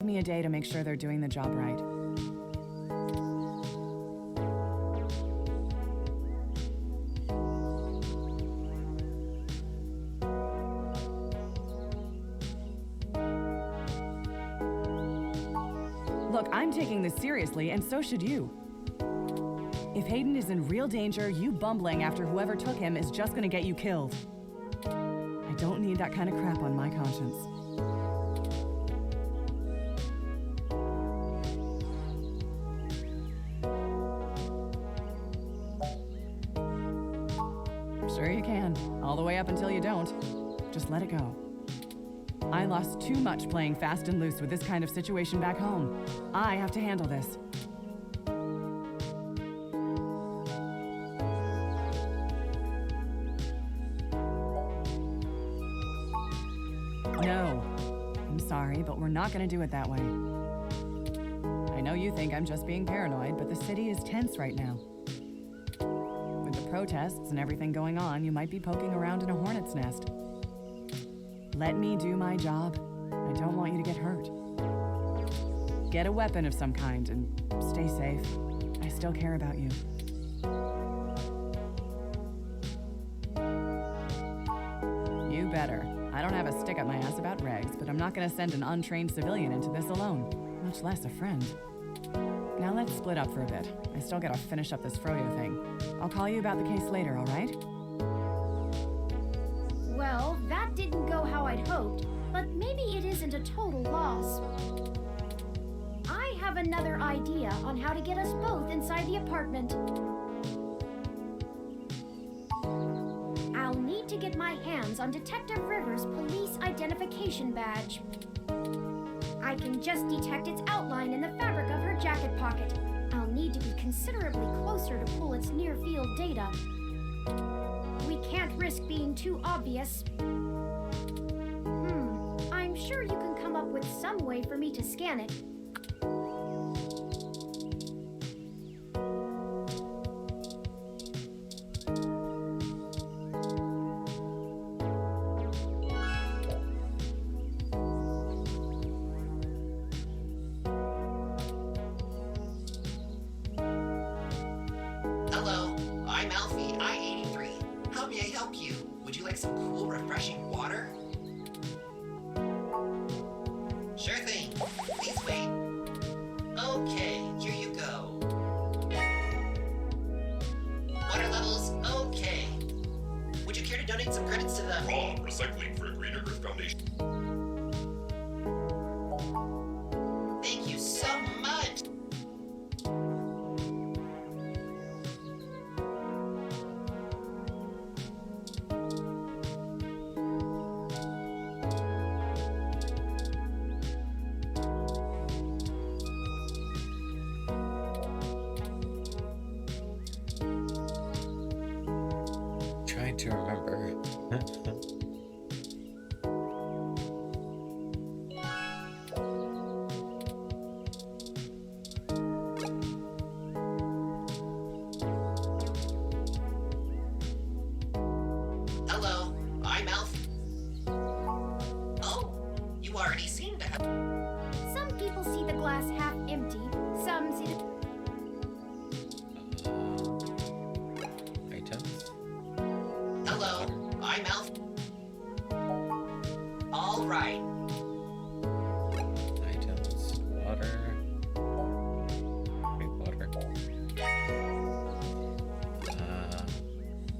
Give me a day to make sure they're doing the job right. Look, I'm taking this seriously, and so should you. If Hayden is in real danger, you bumbling after whoever took him is just gonna get you killed. I don't need that kind of crap on my conscience. Sure you can. All the way up until you don't. Just let it go. I lost too much playing fast and loose with this kind of situation back home. I have to handle this. No. I'm sorry, but we're not gonna do it that way. I know you think I'm just being paranoid, but the city is tense right now. With the protests and everything going on, you might be poking around in a hornet's nest. Let me do my job. I don't want you to get hurt. Get a weapon of some kind and stay safe. I still care about you. You better. I don't have a stick up my ass about regs, but I'm not gonna send an untrained civilian into this alone, much less a friend. Now let's split up for a bit. I still gotta finish up this Froyo thing. I'll call you about the case later, all right? Well, that didn't go how I'd hoped, but maybe it isn't a total loss. I have another idea on how to get us both inside the apartment. I'll need to get my hands on Detective Rivers' police identification badge. I can just detect its outline in the fabric of her jacket pocket. I'll need to be considerably closer to pull its near-field data. We can't risk being too obvious. I'm sure you can come up with some way for me to scan it. Hello, I'm Alfie, I-83. How may I help you? Would you like some cool, refreshing water? Sure thing. Please wait. Okay, here you go. Water levels, okay. Would you care to donate some credits to the... Recycling for a Greener Earth Foundation. Thank you so much! Trying to remember. Hello, I'm Alfie. Oh, you already seem to have... Some people see the glass half empty, some see the... Items? Hello, I'm Alfie. All right. Items. Water. Drink water.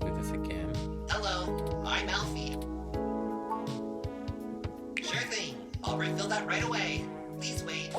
Do this again. Hello, I'm Alfie. Sure thing. I'll refill that right away. Please wait.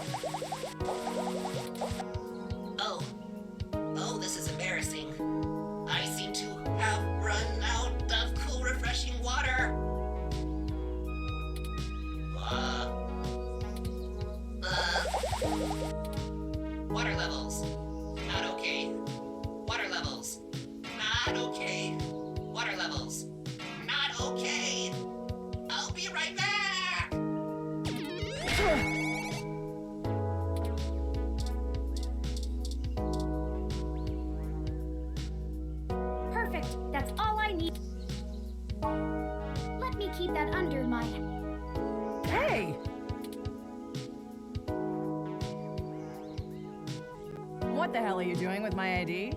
What the hell are you doing with my ID?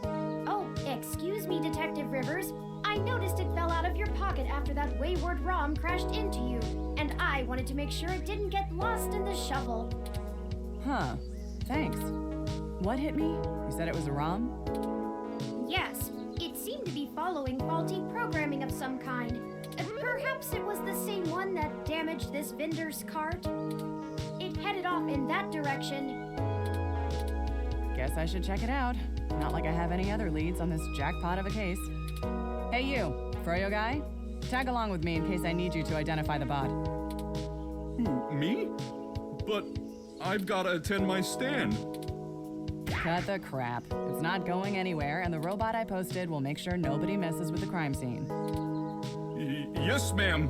Oh, excuse me, Detective Rivers. I noticed it fell out of your pocket after that wayward ROM crashed into you, and I wanted to make sure it didn't get lost in the shovel. Huh. Thanks. What hit me? You said it was a ROM? Yes, it seemed to be following faulty programming of some kind. Perhaps it was the same one that damaged this vendor's cart? It headed off in that direction. Guess I should check it out. Not like I have any other leads on this jackpot of a case. Hey you, Froyo guy? Tag along with me in case I need you to identify the bot. Who, me? But I've gotta attend my stand. Cut the crap. It's not going anywhere, and the robot I posted will make sure nobody messes with the crime scene. Yes, ma'am.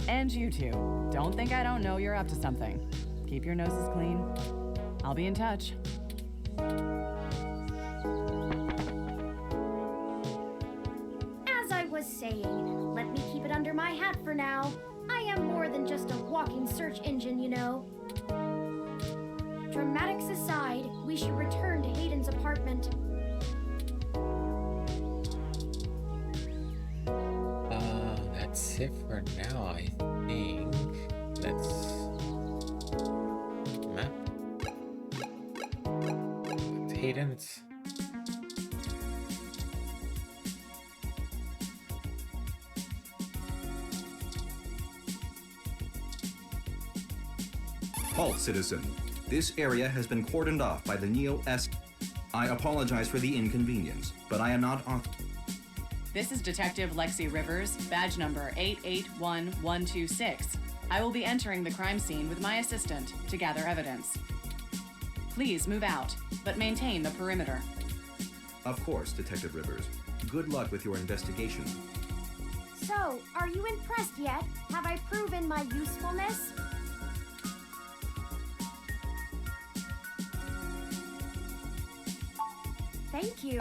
And you two, don't think I don't know you're up to something. Keep your noses clean. I'll be in touch. As I was saying, let me keep it under my hat for now. I am more than just a walking search engine, you know. Dramatics aside, we should return to Hayden's apartment. That's it for now, I think. Let's map. It's Hayden's. Halt, citizen. This area has been cordoned off by the Neo-S. I apologize for the inconvenience, but I am not author. This is Detective Lexi Rivers, badge number 881126. I will be entering the crime scene with my assistant to gather evidence. Please move out, but maintain the perimeter. Of course, Detective Rivers. Good luck with your investigation. So, are you impressed yet? Have I proven my usefulness? Thank you.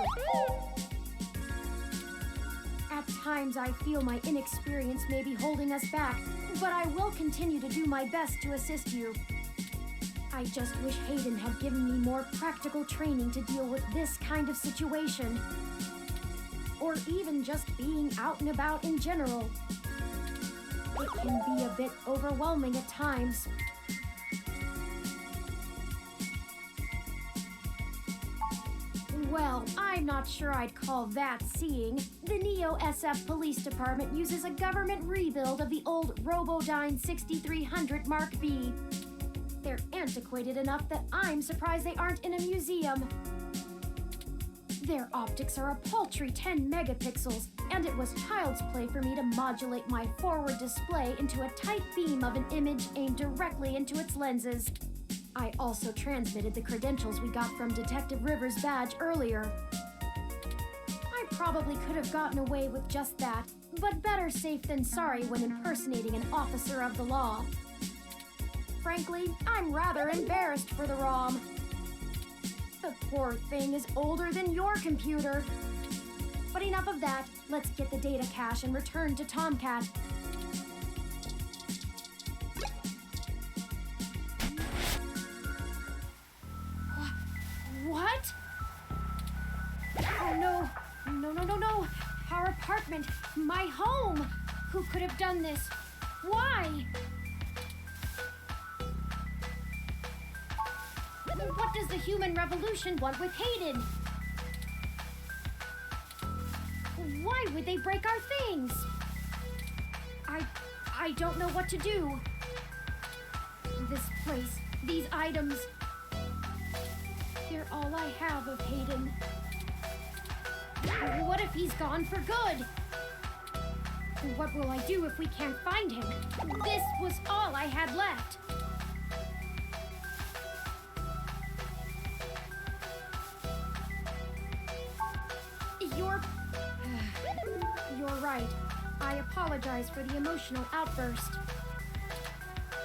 At times, I feel my inexperience may be holding us back, but I will continue to do my best to assist you. I just wish Hayden had given me more practical training to deal with this kind of situation. Or even just being out and about in general. It can be a bit overwhelming at times. Well, I'm not sure I'd call that seeing. The Neo-SF Police Department uses a government rebuild of the old Robodyne 6300 Mark B. They're antiquated enough that I'm surprised they aren't in a museum. Their optics are a paltry 10 megapixels, and it was child's play for me to modulate my forward display into a tight beam of an image aimed directly into its lenses. I also transmitted the credentials we got from Detective Rivers' badge earlier. I probably could have gotten away with just that, but better safe than sorry when impersonating an officer of the law. Frankly, I'm rather embarrassed for the ROM. The poor thing is older than your computer. But enough of that. Let's get the data cache and return to Tomcat. What? Oh no. No. Our apartment. My home. Who could have done this? Why? What does the human revolution want with Hayden? Why would they break our things? I don't know what to do. This place, these items, they're all I have of Hayden. What if he's gone for good? What will I do if we can't find him? This was all I had left. You're right. I apologize for the emotional outburst.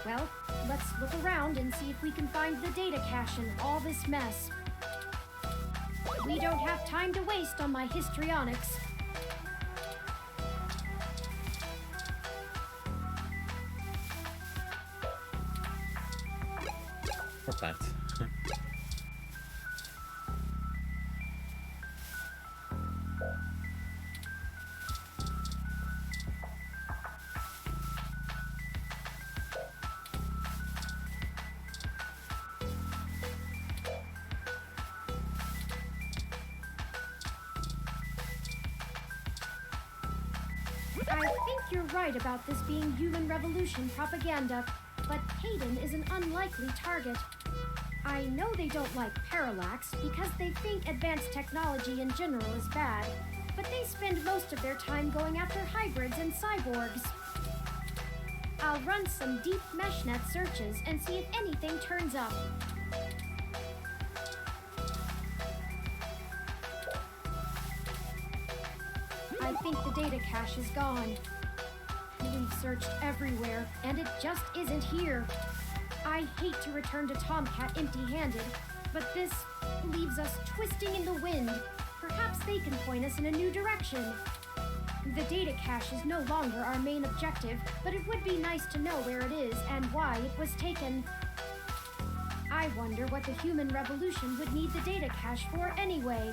Well, let's look around and see if we can find the data cache in all this mess. We don't have time to waste on my histrionics. Or plants. you're right about this being human revolution propaganda, but Hayden is an unlikely target. I know they don't like Parallax because they think advanced technology in general is bad, but they spend most of their time going after hybrids and cyborgs. I'll run some deep meshnet searches and see if anything turns up. I think the data cache is gone. We've searched everywhere, and it just isn't here. I hate to return to Tomcat empty-handed, but this leaves us twisting in the wind. Perhaps they can point us in a new direction. The data cache is no longer our main objective, but it would be nice to know where it is and why it was taken. I wonder what the human revolution would need the data cache for anyway.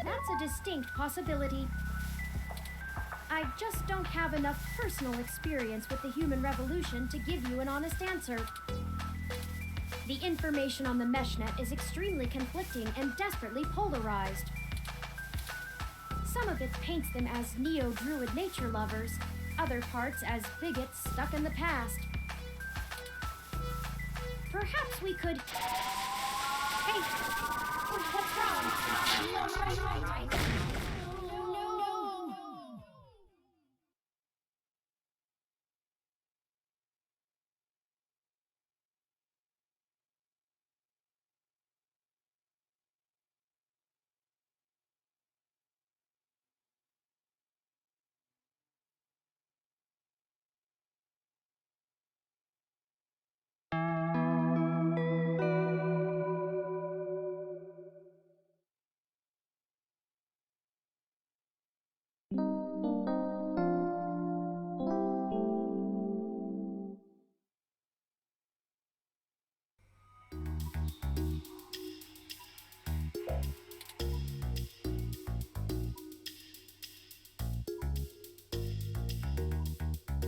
That's a distinct possibility. I just don't have enough personal experience with the human revolution to give you an honest answer. The information on the meshnet is extremely conflicting and desperately polarized. Some of it paints them as neo-druid nature lovers, other parts as bigots stuck in the past. Perhaps we could... Hey! What's wrong?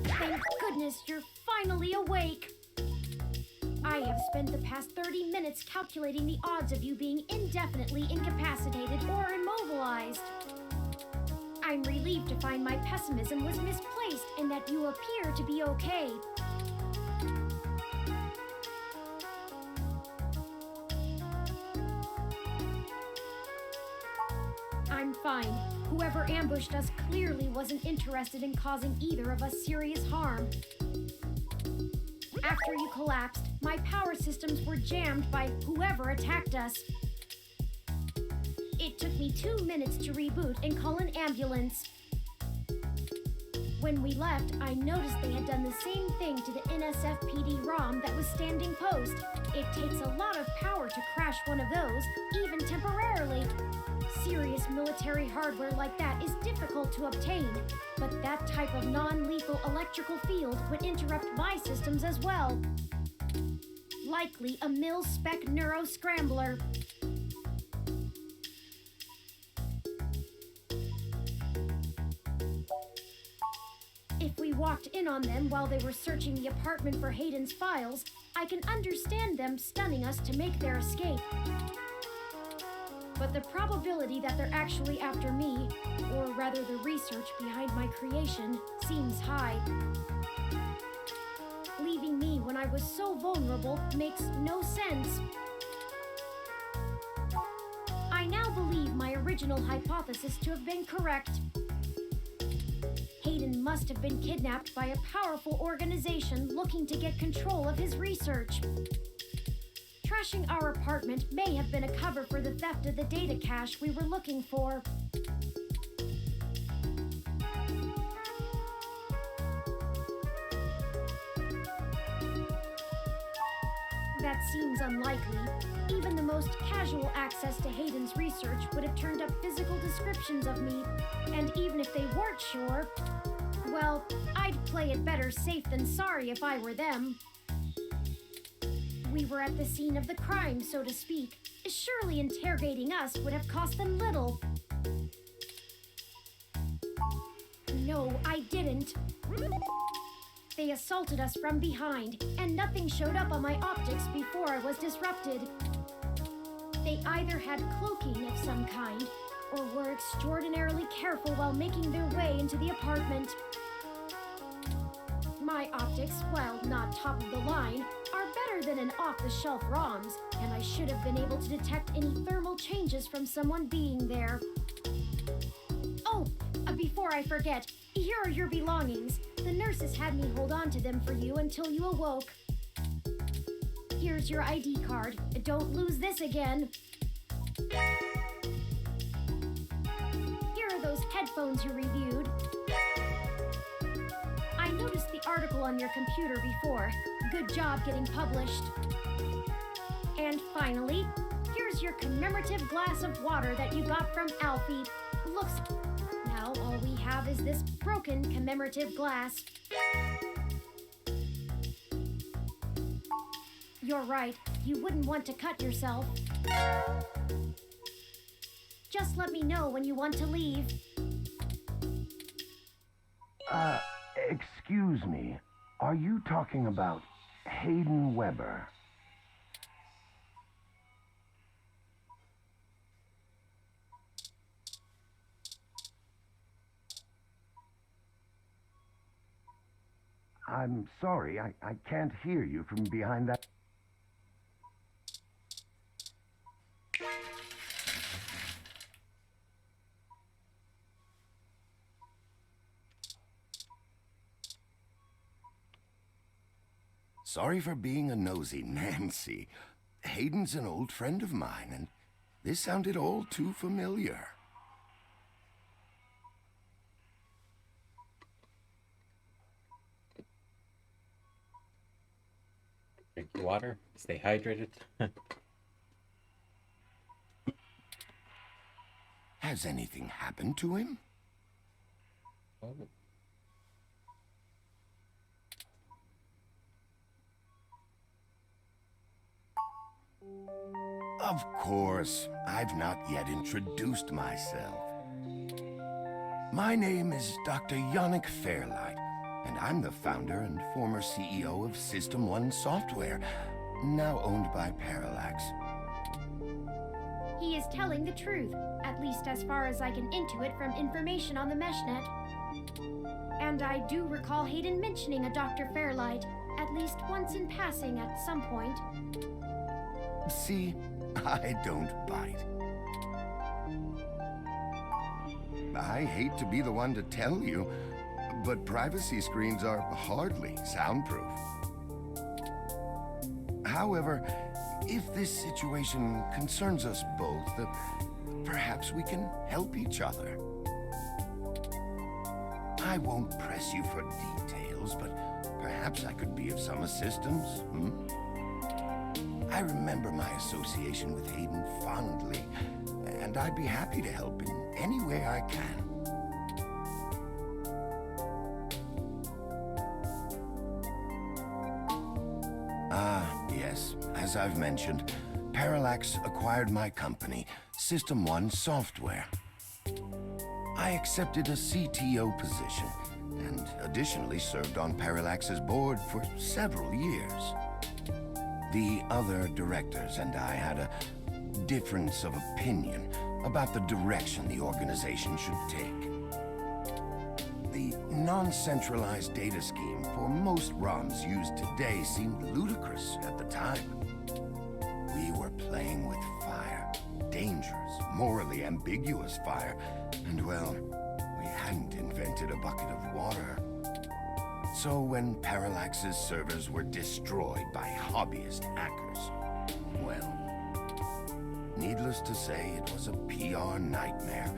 Thank goodness you're finally awake! I have spent the past 30 minutes calculating the odds of you being indefinitely incapacitated or immobilized. I'm relieved to find my pessimism was misplaced and that you appear to be okay. I'm fine. Whoever ambushed us clearly wasn't interested in causing either of us serious harm. After you collapsed, my power systems were jammed by whoever attacked us. It took me 2 minutes to reboot and call an ambulance. When we left, I noticed they had done the same thing to the NSFPD ROM that was standing post. It takes a lot of power to crash one of those, even temporarily. Serious military hardware like that is difficult to obtain, but that type of non-lethal electrical field would interrupt my systems as well. Likely a mil-spec neuro-scrambler. If we walked in on them while they were searching the apartment for Hayden's files, I can understand them stunning us to make their escape. But the probability that they're actually after me, or rather the research behind my creation, seems high. Leaving me when I was so vulnerable makes no sense. I now believe my original hypothesis to have been correct. Hayden must have been kidnapped by a powerful organization looking to get control of his research. Trashing our apartment may have been a cover for the theft of the data cache we were looking for. That seems unlikely. Even the most casual access to Hayden's research would have turned up physical descriptions of me. And even if they weren't sure, well, I'd play it better safe than sorry if I were them. We were at the scene of the crime, so to speak. Surely interrogating us would have cost them little. No, I didn't. They assaulted us from behind, and nothing showed up on my optics before I was disrupted. They either had cloaking of some kind, or were extraordinarily careful while making their way into the apartment. My optics, while not top of the line, are better than an off-the-shelf ROMs, and I should have been able to detect any thermal changes from someone being there. Oh, before I forget, here are your belongings. The nurses had me hold on to them for you until you awoke. Here's your ID card. Don't lose this again. Here are those headphones you reviewed. I noticed the article on your computer before. Good job getting published. And finally, here's your commemorative glass of water that you got from Alfie. Looks... Now all we have is this broken commemorative glass. You're right. You wouldn't want to cut yourself. Just let me know when you want to leave. Excuse me. Are you talking about Hayden Weber? I'm sorry, I can't hear you from behind that... Sorry for being a nosy, Nancy. Hayden's an old friend of mine, and this sounded all too familiar. Drink your water. Stay hydrated. Has anything happened to him? Oh. Of course, I've not yet introduced myself. My name is Dr. Yannick Fairlight, and I'm the founder and former CEO of System 1 Software, now owned by Parallax. He is telling the truth, at least as far as I can intuit from information on the meshnet. And I do recall Hayden mentioning a Dr. Fairlight, at least once in passing at some point. See, I don't bite. I hate to be the one to tell you, but privacy screens are hardly soundproof. However, if this situation concerns us both, perhaps we can help each other. I won't press you for details, but perhaps I could be of some assistance, I remember my association with Hayden fondly, and I'd be happy to help in any way I can. Yes, as I've mentioned, Parallax acquired my company, System 1 Software. I accepted a CTO position, and additionally served on Parallax's board for several years. The other directors and I had a difference of opinion about the direction the organization should take. The non-centralized data scheme for most ROMs used today seemed ludicrous at the time. We were playing with fire, dangerous, morally ambiguous fire, and well, we hadn't invented a bucket of water. So when Parallax's servers were destroyed by hobbyist hackers, well, needless to say, it was a PR nightmare.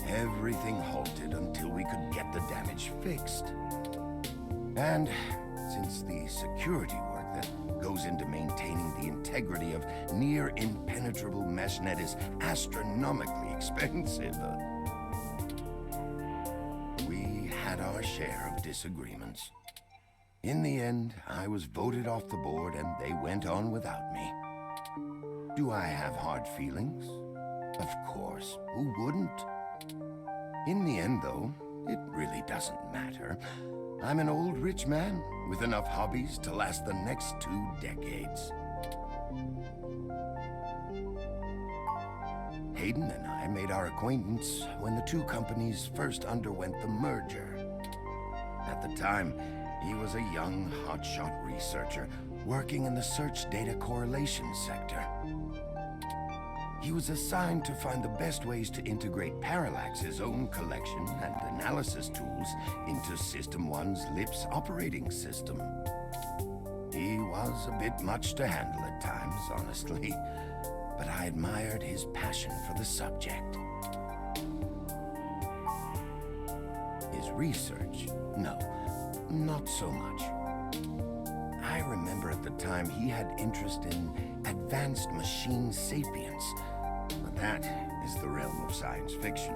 Everything halted until we could get the damage fixed. And since the security work that goes into maintaining the integrity of near-impenetrable meshnet is astronomically expensive, we had our share of disagreements. In the end, I was voted off the board and they went on without me. Do I have hard feelings? Of course, who wouldn't? In the end, though, it really doesn't matter. I'm an old rich man with enough hobbies to last the next 2 decades. Hayden and I made our acquaintance when the two companies first underwent the merger. At the time, he was a young, hotshot researcher working in the search data correlation sector. He was assigned to find the best ways to integrate Parallax's own collection and analysis tools into System 1's LIPS operating system. He was a bit much to handle at times, honestly, but I admired his passion for the subject. His research? No, not so much. I remember at the time he had interest in advanced machine sapience, but that is the realm of science fiction.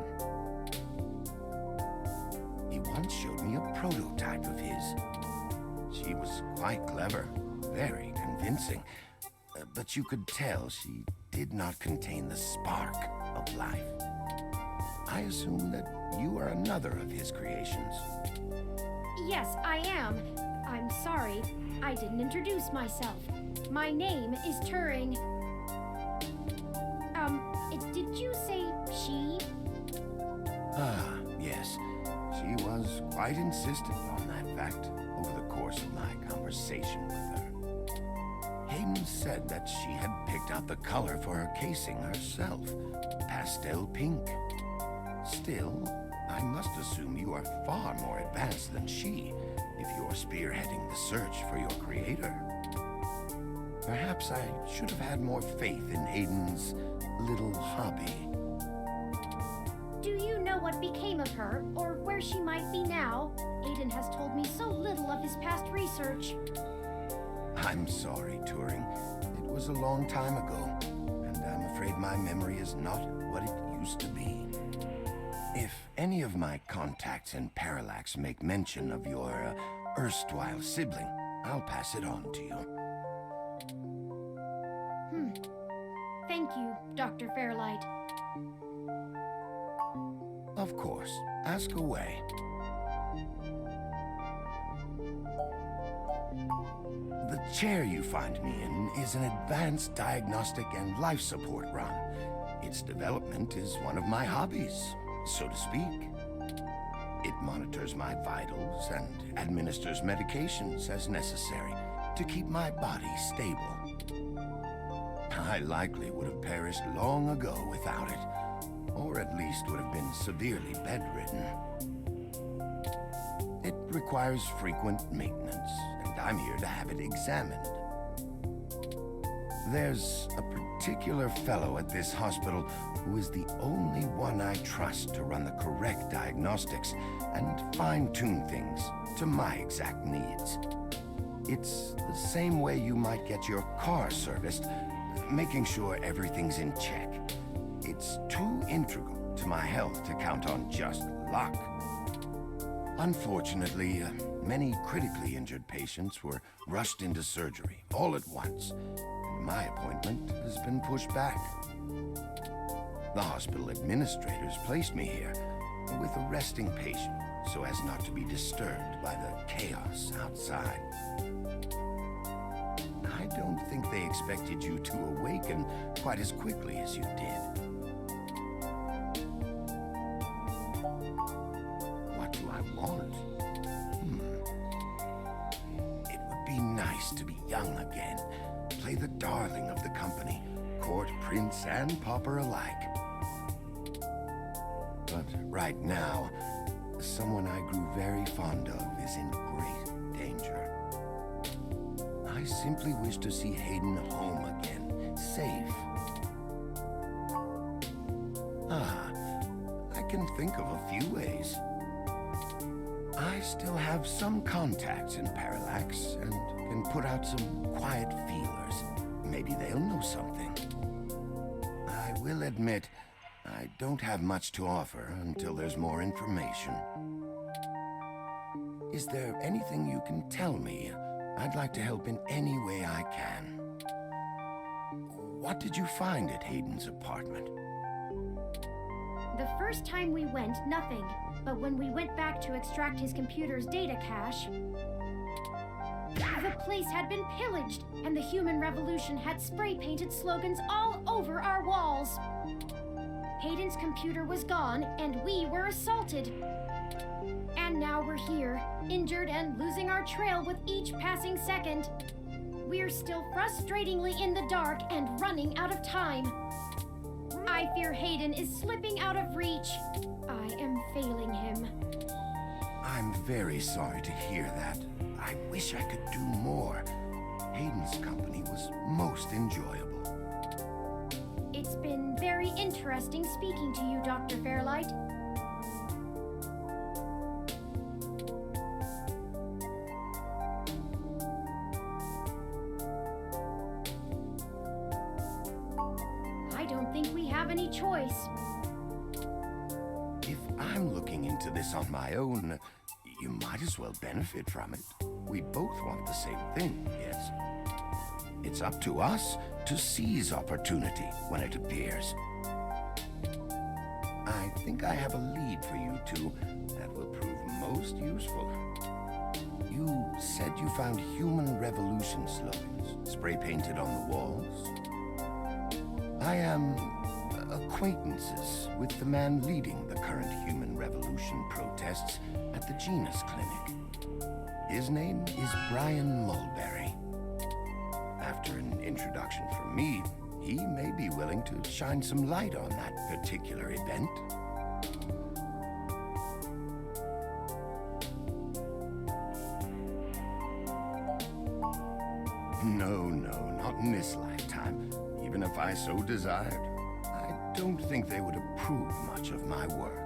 He once showed me a prototype of his. She was quite clever, very convincing, but you could tell she did not contain the spark of life. I assume that you are another of his creations. Yes, I am. I'm sorry, I didn't introduce myself. My name is Turing. Did you say she? Ah, yes. She was quite insistent on that fact over the course of my conversation with her. Hayden said that she had picked out the color for her casing herself, pastel pink. Still, I must assume you are far more advanced than she if you're spearheading the search for your creator. Perhaps I should have had more faith in Hayden's little hobby. Do you know what became of her, or where she might be now? Aiden has told me so little of his past research. I'm sorry, Turing. It was a long time ago, and I'm afraid my memory is not what it used to be. If any of my contacts in Parallax make mention of your erstwhile sibling, I'll pass it on to you. Thank you, Dr. Fairlight. Of course. Ask away. The chair you find me in is an advanced diagnostic and life support run. Its development is one of my hobbies, so to speak. It monitors my vitals and administers medications as necessary to keep my body stable. I likely would have perished long ago without it, or at least would have been severely bedridden. It requires frequent maintenance, and I'm here to have it examined. There's a particular fellow at this hospital who is the only one I trust to run the correct diagnostics and fine-tune things to my exact needs. It's the same way you might get your car serviced, making sure everything's in check. It's too integral to my health to count on just luck. Unfortunately, many critically injured patients were rushed into surgery all at once, and my appointment has been pushed back. The hospital administrators placed me here with a resting patient so as not to be disturbed by the chaos outside. I don't think they expected you to awaken quite as quickly as you did. What do I want? It would be nice to be young again, play the darling of the company, court prince and pauper alike. But right now, someone I grew very fond of is in great danger. I simply wish to see Hayden home again, safe. I can think of a few ways. I still have some contacts in Parallax and can put out some quiet feelers. Maybe they'll know something. I will admit, I don't have much to offer until there's more information. Is there anything you can tell me? I'd like to help in any way I can. What did you find at Hayden's apartment? The first time we went, nothing. But when we went back to extract his computer's data cache, the place had been pillaged, and the human revolution had spray-painted slogans all over our walls. Hayden's computer was gone, and we were assaulted. And now we're here, injured and losing our trail with each passing second. We're still frustratingly in the dark and running out of time. I fear Hayden is slipping out of reach. I am failing him. I'm very sorry to hear that. I wish I could do more. Hayden's company was most enjoyable. It's been very interesting speaking to you, Dr. Fairlight. I don't think we have any choice. If I'm looking into this on my own, you might as well benefit from it. We both want the same thing, yes? It's up to us to seize opportunity when it appears. I think I have a lead for you two that will prove most useful. You said you found Human Revolution slogans spray-painted on the walls. I am acquaintances with the man leading the current Human Revolution protests at the Genus Clinic. His name is Brian Mulberry. After an introduction from me, he may be willing to shine some light on that particular event. No, not in this lifetime. Even if I so desired, I don't think they would approve much of my work.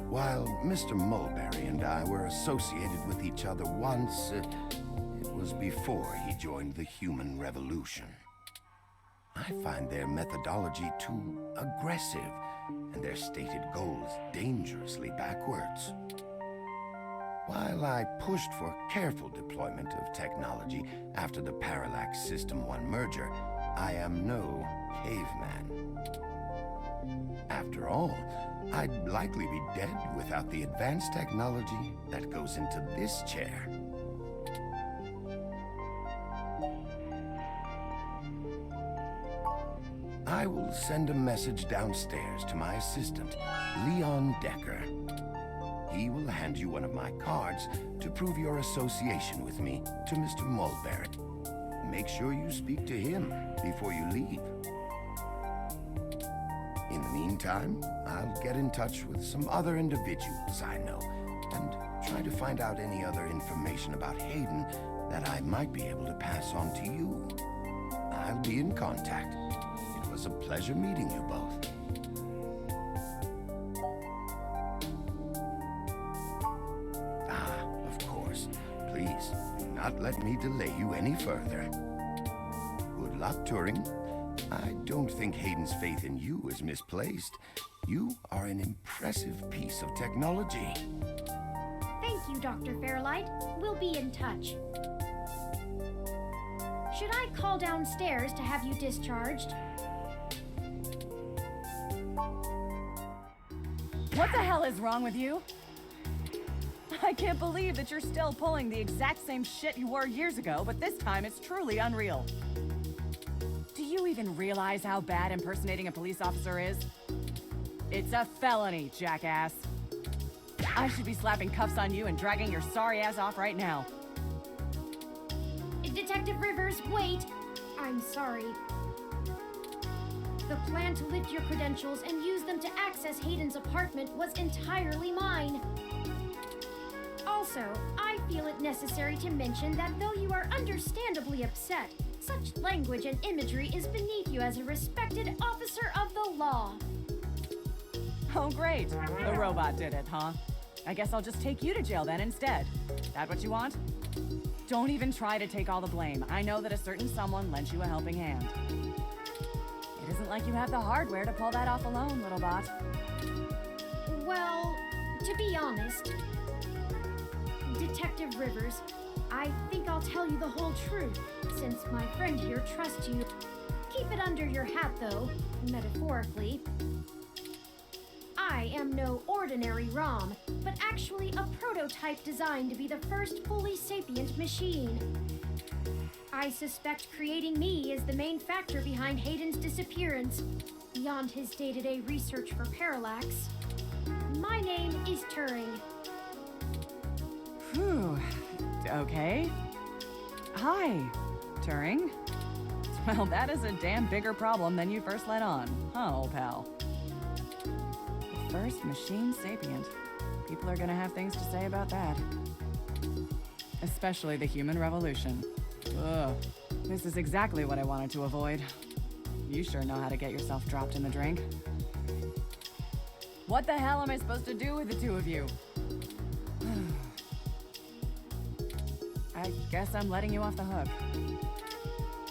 While Mr. Mulberry and I were associated with each other once, it was before he joined the Human Revolution. I find their methodology too aggressive, and their stated goals dangerously backwards. While I pushed for careful deployment of technology after the Parallax System 1 merger, I am no caveman. After all, I'd likely be dead without the advanced technology that goes into this chair. I will send a message downstairs to my assistant, Leon Decker. He will hand you one of my cards to prove your association with me to Mr. Mulberry. Make sure you speak to him before you leave. In the meantime, I'll get in touch with some other individuals I know and try to find out any other information about Hayden that I might be able to pass on to you. I'll be in contact. It was a pleasure meeting you both. Of course. Please, do not let me delay you any further. Good luck, Turing. I don't think Hayden's faith in you is misplaced. You are an impressive piece of technology. Thank you, Dr. Fairlight. We'll be in touch. Should I call downstairs to have you discharged? What the hell is wrong with you? I can't believe that you're still pulling the exact same shit you were years ago, but this time it's truly unreal. Do you even realize how bad impersonating a police officer is? It's a felony, jackass. I should be slapping cuffs on you and dragging your sorry ass off right now. Detective Rivers, wait! I'm sorry. The plan to lift your credentials and use them to access Hayden's apartment was entirely mine. Also, I feel it necessary to mention that though you are understandably upset, such language and imagery is beneath you as a respected officer of the law. Oh great, the robot did it, huh? I guess I'll just take you to jail then instead. That what you want? Don't even try to take all the blame. I know that a certain someone lent you a helping hand. It isn't like you have the hardware to pull that off alone, little bot. Well, to be honest, Detective Rivers, I think I'll tell you the whole truth, since my friend here trusts you. Keep it under your hat, though, metaphorically. I am no ordinary ROM, but actually a prototype designed to be the first fully sapient machine. I suspect creating me is the main factor behind Hayden's disappearance, beyond his day-to-day research for Parallax. My name is Turing. Whew. Okay. Hi, Turing. Well, that is a damn bigger problem than you first let on, huh, old pal? The first machine sapient. People are gonna have things to say about that. Especially the human revolution. Ugh. This is exactly what I wanted to avoid. You sure know how to get yourself dropped in the drink. What the hell am I supposed to do with the two of you? I guess I'm letting you off the hook.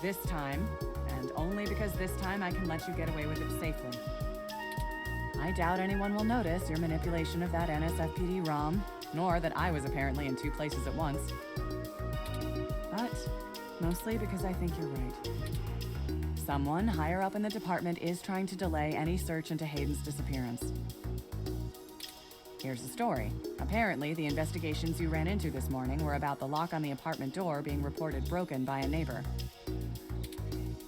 This time, and only because this time I can let you get away with it safely. I doubt anyone will notice your manipulation of that NSFPD ROM, nor that I was apparently in two places at once. But mostly because I think you're right. Someone higher up in the department is trying to delay any search into Hayden's disappearance. Here's the story. Apparently, the investigations you ran into this morning were about the lock on the apartment door being reported broken by a neighbor.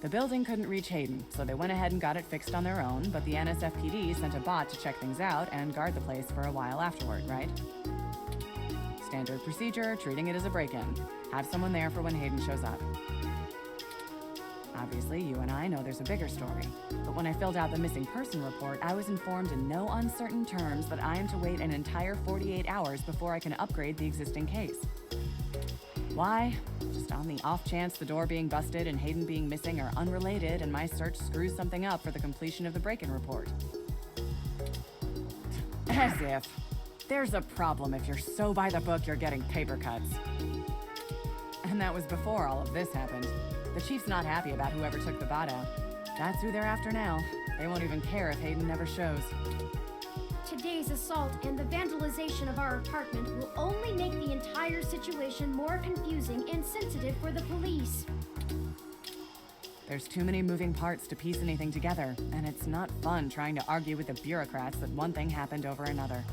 The building couldn't reach Hayden, so they went ahead and got it fixed on their own, but the NSFPD sent a bot to check things out and guard the place for a while afterward, right? Standard procedure, treating it as a break-in. Have someone there for when Hayden shows up. Obviously, you and I know there's a bigger story, but when I filled out the missing person report, I was informed in no uncertain terms that I am to wait an entire 48 hours before I can upgrade the existing case. Why? Just on the off chance the door being busted and Hayden being missing are unrelated and my search screws something up for the completion of the break-in report. As if. There's a problem if you're so by the book you're getting paper cuts. And that was before all of this happened. The chief's not happy about whoever took the bot out. That's who they're after now. They won't even care if Hayden never shows. Today's assault and the vandalization of our apartment will only make the entire situation more confusing and sensitive for the police. There's too many moving parts to piece anything together, and it's not fun trying to argue with the bureaucrats that one thing happened over another.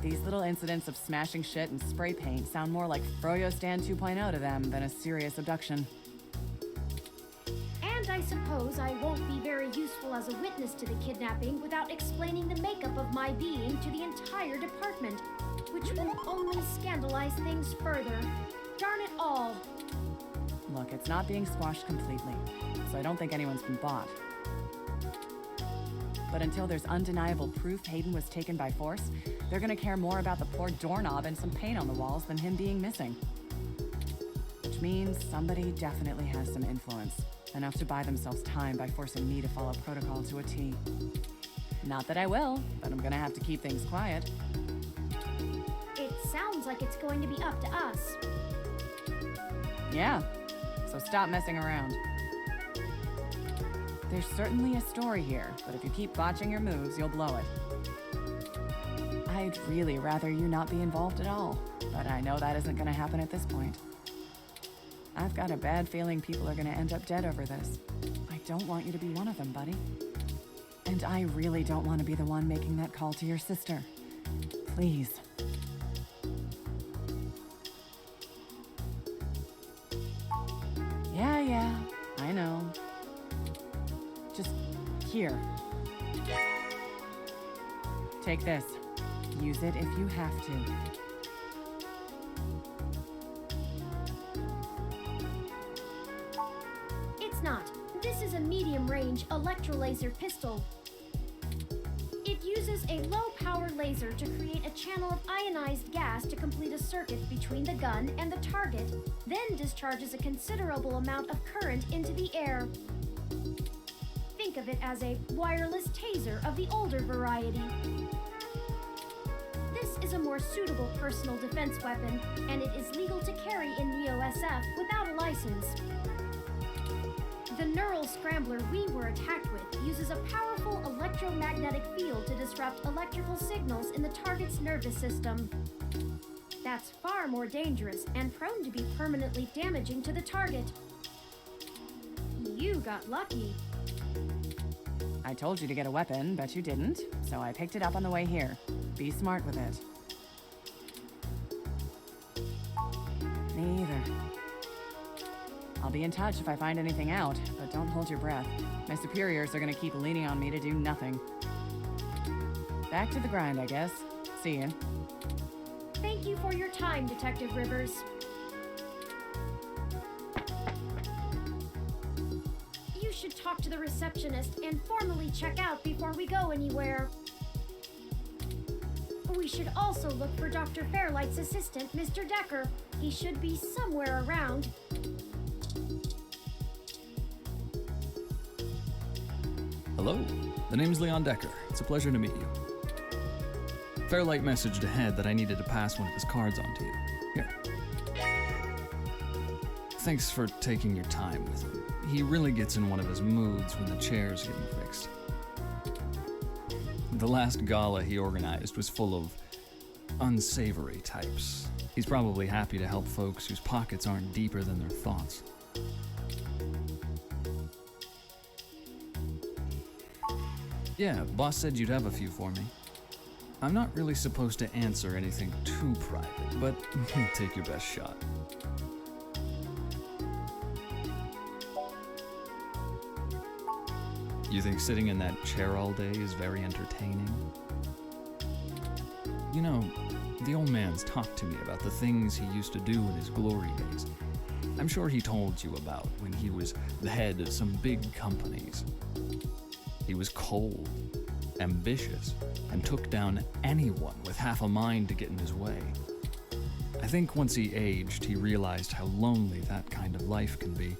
These little incidents of smashing shit and spray paint sound more like Froyo Stand 2.0 to them than a serious abduction. And I suppose I won't be very useful as a witness to the kidnapping without explaining the makeup of my being to the entire department, which will only scandalize things further. Darn it all. Look, it's not being squashed completely, so I don't think anyone's been bought. But until there's undeniable proof Hayden was taken by force, they're gonna care more about the poor doorknob and some paint on the walls than him being missing. Which means somebody definitely has some influence, enough to buy themselves time by forcing me to follow protocol to a T. Not that I will, but I'm gonna have to keep things quiet. It sounds like it's going to be up to us. Yeah, so stop messing around. There's certainly a story here, but if you keep botching your moves, you'll blow it. I'd really rather you not be involved at all, but I know that isn't gonna happen at this point. I've got a bad feeling people are gonna end up dead over this. I don't want you to be one of them, buddy. And I really don't want to be the one making that call to your sister. Please. Yeah, I know. Just here. Take this. Use it if you have to. It's not. This is a medium-range electrolaser pistol. It uses a low-power laser to create a channel of ionized gas to complete a circuit between the gun and the target, then discharges a considerable amount of current into the air. Think of it as a wireless taser of the older variety. This is a more suitable personal defense weapon, and it is legal to carry in NEO-SF without a license. The neural scrambler we were attacked with uses a powerful electromagnetic field to disrupt electrical signals in the target's nervous system. That's far more dangerous and prone to be permanently damaging to the target. You got lucky. I told you to get a weapon, but you didn't, so I picked it up on the way here. Be smart with it. Me either. I'll be in touch if I find anything out, but don't hold your breath. My superiors are gonna keep leaning on me to do nothing. Back to the grind, I guess. See you. Thank you for your time, Detective Rivers. You should talk to the receptionist and formally check out before we go anywhere. We should also look for Dr. Fairlight's assistant, Mr. Decker. He should be somewhere around. Hello, the name's Leon Decker. It's a pleasure to meet you. Fairlight messaged ahead that I needed to pass one of his cards on to you. Here. Thanks for taking your time with him. He really gets in one of his moods when the chair's getting fixed. The last gala he organized was full of unsavory types. He's probably happy to help folks whose pockets aren't deeper than their thoughts. Yeah, boss said you'd have a few for me. I'm not really supposed to answer anything too private, but take your best shot. You think sitting in that chair all day is very entertaining? You know, the old man's talked to me about the things he used to do in his glory days. I'm sure he told you about when he was the head of some big companies. He was cold, ambitious, and took down anyone with half a mind to get in his way. I think once he aged, he realized how lonely that kind of life can be.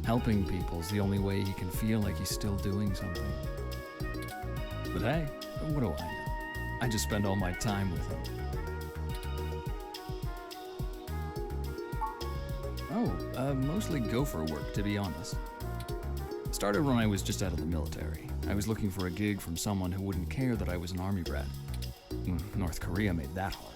Helping people's the only way he can feel like he's still doing something. But hey, what do I know? I just spend all my time with him. Mostly gopher work, to be honest. Started when I was just out of the military. I was looking for a gig from someone who wouldn't care that I was an army brat. North Korea made that hard.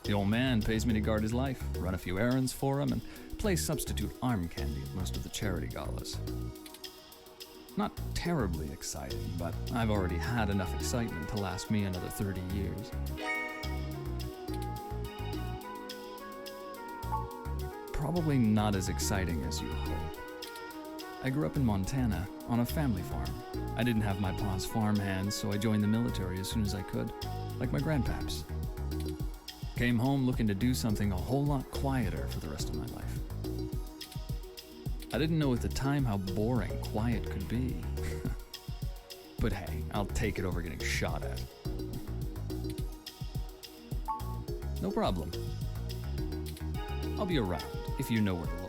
The old man pays me to guard his life, run a few errands for him, and play substitute arm candy at most of the charity galas. Not terribly exciting, but I've already had enough excitement to last me another 30 years. Probably not as exciting as you hope. I grew up in Montana, on a family farm. I didn't have my pa's farm hands, so I joined the military as soon as I could, like my grandpaps. Came home looking to do something a whole lot quieter for the rest of my life. I didn't know at the time how boring quiet could be. But hey, I'll take it over getting shot at. No problem. I'll be around if you know where to look.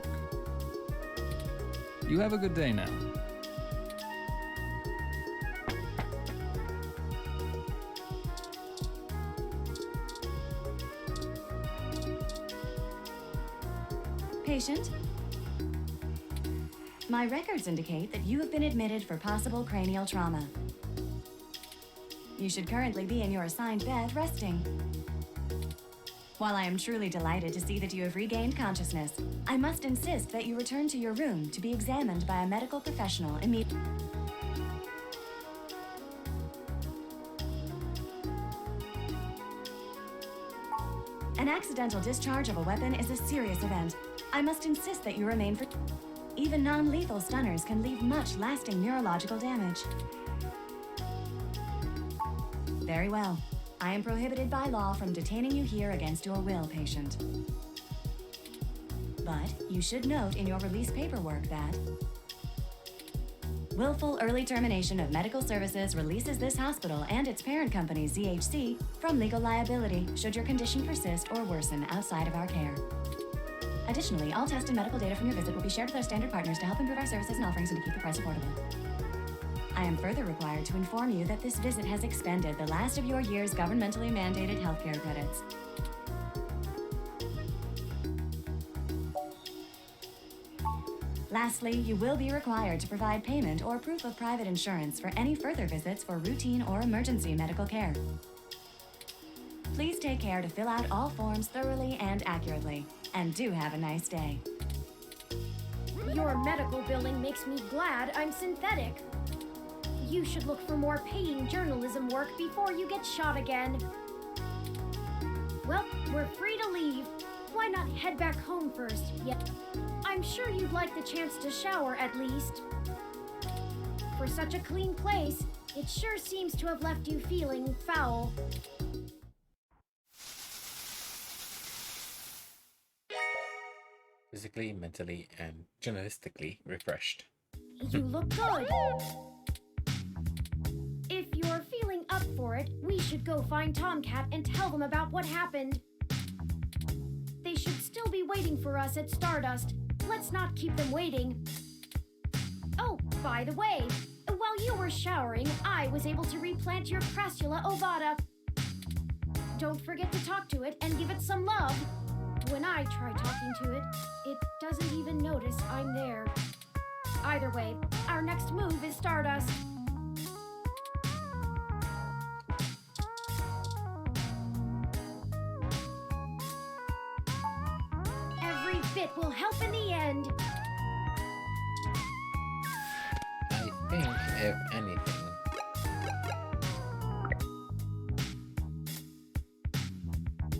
You have a good day now. Patient? My records indicate that you have been admitted for possible cranial trauma. You should currently be in your assigned bed, resting. While I am truly delighted to see that you have regained consciousness, I must insist that you return to your room to be examined by a medical professional immediately. An accidental discharge of a weapon is a serious event. I must insist that you remain for... Even non-lethal stunners can leave much lasting neurological damage. Very well. I am prohibited by law from detaining you here against your will, patient. But you should note in your release paperwork that willful early termination of medical services releases this hospital and its parent company, ZHC, from legal liability should your condition persist or worsen outside of our care. Additionally, all test and medical data from your visit will be shared with our standard partners to help improve our services and offerings and to keep the price affordable. I am further required to inform you that this visit has expended the last of your year's governmentally mandated healthcare credits. Lastly, you will be required to provide payment or proof of private insurance for any further visits for routine or emergency medical care. Please take care to fill out all forms thoroughly and accurately, and do have a nice day. Your medical billing makes me glad I'm synthetic. You should look for more paying journalism work before you get shot again. Well, we're free to leave. why not head back home first? Yeah, I'm sure you'd like the chance to shower at least. For such a clean place, it sure seems to have left you feeling foul. Physically, mentally, and journalistically refreshed. You look good. If you're feeling up for it, we should go find Tomcat and tell them about what happened. They should still be waiting for us at Stardust. Let's not keep them waiting. Oh, by the way, while you were showering, I was able to replant your Crassula ovata. Don't forget to talk to it and give it some love. When I try talking to it, it doesn't even notice I'm there. Either way, our next move is Stardust. Every bit will help in the end. I think, if anything,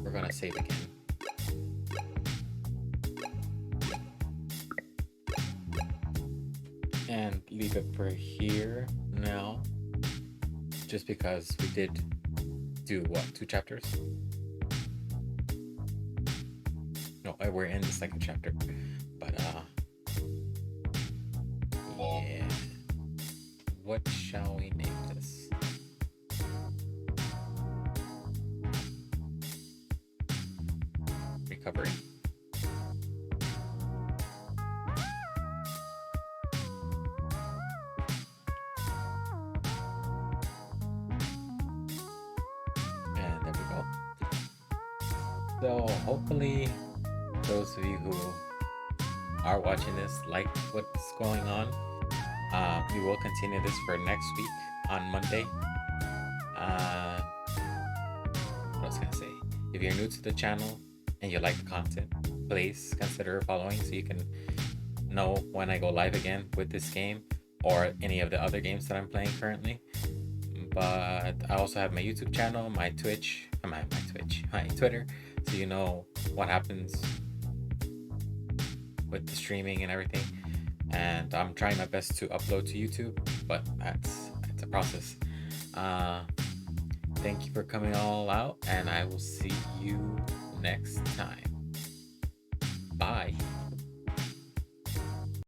we're gonna save again. And leave it for here now, just because we did do what, 2 chapters? No, we're in the 2nd chapter, but yeah, what shall we name this? Recovery. So hopefully those of you who are watching this like what's going on. We will continue this for next week on Monday. What was I gonna say? If you're new to the channel and you like the content, please consider following so you can know when I go live again with this game or any of the other games that I'm playing currently. But I also have my YouTube channel, my Twitch, my Twitter, so you know what happens with the streaming and everything. And I'm trying my best to upload to YouTube, but it's a process. Thank you for coming all out, and I will see you next time.